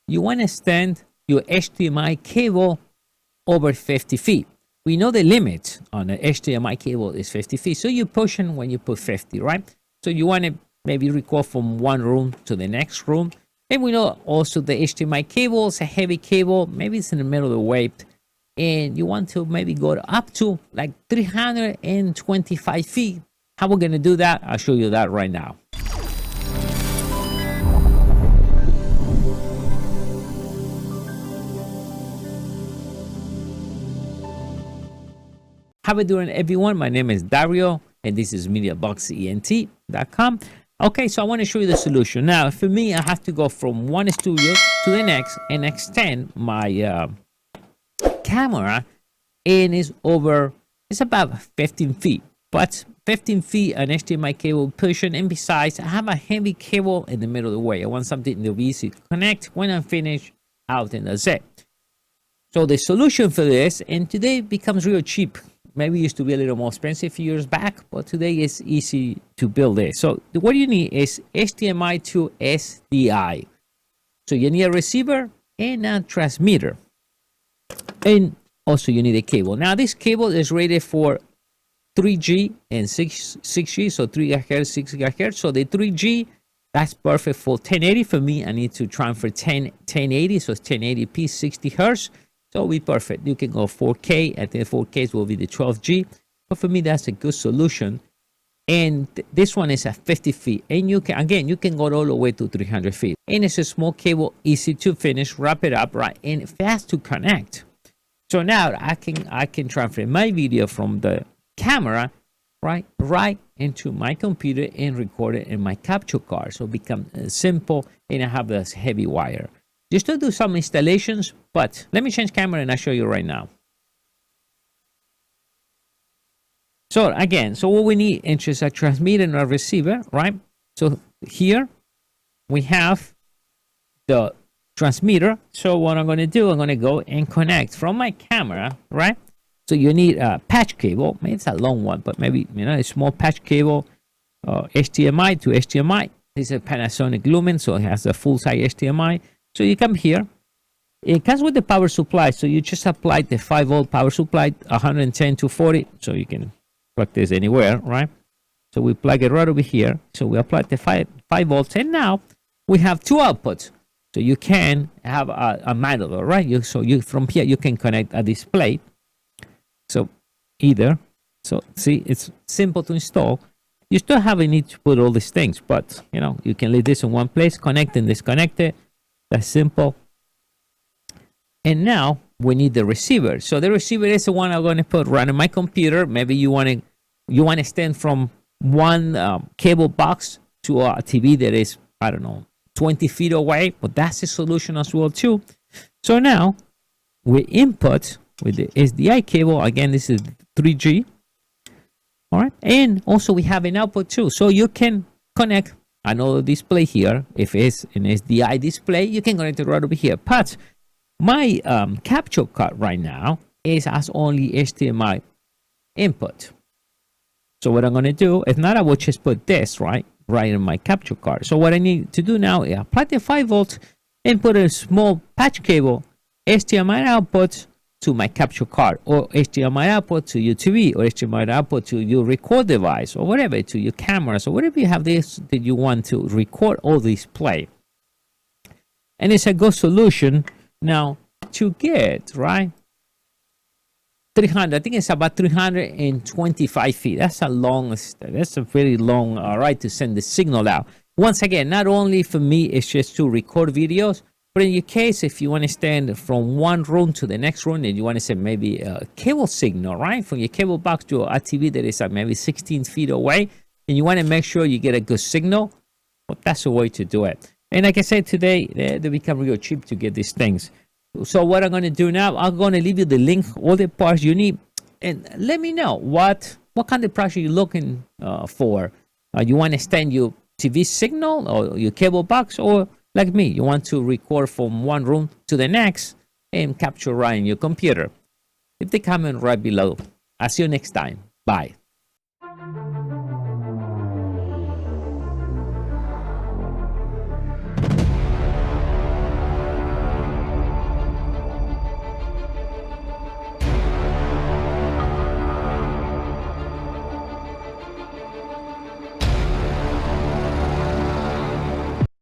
you want to extend your HDMI cable over 50 feet. We know the limit on an HDMI cable is 50 feet. So you push in when you put 50, right? So you want to maybe record from one room to the next room. And we know also the HDMI cable is a heavy cable. Maybe it's in the middle of the way. And you want to maybe go up to like 325 feet. How we're going to do that? I'll show you that right now. How are you doing, everyone? My name is Dario, and this is MEDIABOXENT.com. Okay, so I want to show you the solution. Now, for me, I have to go from one studio to the next and extend my camera, and it's about 15 feet. But 15 feet, an HDMI cable pushing, and besides, I have a heavy cable in the middle of the way. I want something to be easy to connect. When I'm finished, out, and that's it. So the solution for this, and today it becomes real cheap. Maybe it used to be a little more expensive a few years back, but today it's easy to build this. So what you need is HDMI to SDI. So you need a receiver and a transmitter. And also you need a cable. Now this cable is rated for 3G and 6G, so 3 GHz, 6 GHz. So the 3G, that's perfect for 1080. For me, I need to transfer 1080, so it's 1080p, 60 Hz. So it'll be perfect. You can go 4K, and then 4K will be the 12G. But for me, that's a good solution. And this one is at 50 feet. And you can, again, you can go all the way to 300 feet. And it's a small cable, easy to finish, wrap it up, right? And fast to connect. So now I can transfer my video from the camera, right into my computer and record it in my capture card. So it becomes simple, and I have this heavy wire. Just to do some installations, but let me change camera and I'll show you right now. So again, so what we need is just a transmitter and a receiver, right? So here we have the transmitter. So what I'm going to do, I'm going to go and connect from my camera, right? So you need a patch cable. Maybe it's a long one, but maybe, a small patch cable, HDMI to HDMI. This is a Panasonic Lumen, so it has a full-size HDMI. So you come here, it comes with the power supply. So you just apply the 5-volt power supply, 110 to 40. So you can plug this anywhere, right? So we plug it right over here. So we apply the 5 volts. And now we have two outputs. So you can have a monitor, right? So from here, you can connect a display. So so see, it's simple to install. You still have a need to put all these things, but you can leave this in one place, connect and disconnect it. That's simple. And now we need the receiver. So the receiver is the one I'm going to put right on my computer. Maybe you want to extend from one cable box to a TV that is, I don't know, 20 feet away, but that's a solution as well too. So now we input with the SDI cable. Again, this is 3G. All right. And also we have an output too. So you can connect another display here. If it's an SDI display, you can connect it right over here. But my capture card right now has only HDMI input. So what I'm going to do, if not, I will just put this right in my capture card. So what I need to do now is apply the 5 volts and put a small patch cable, HDMI output to my capture card, or HDMI output to your TV, or HDMI output to your record device, or whatever, to your cameras, or whatever you have this that you want to record all this play. And it's a good solution now to get, right, 300, I think it's about 325 feet. That's a very long ride to send the signal out. Once again, not only for me, it's just to record videos, but in your case, if you want to stand from one room to the next room and you want to send maybe a cable signal, right, from your cable box to a TV that is maybe 16 feet away, and you want to make sure you get a good signal, well, that's the way to do it. And like I said, today, they become real cheap to get these things. So what I'm going to do now, I'm going to leave you the link, all the parts you need, and let me know what kind of price are you looking for. You want to extend your TV signal or your cable box, or like me, you want to record from one room to the next and capture right in your computer. Leave the comment right below. I'll see you next time. Bye.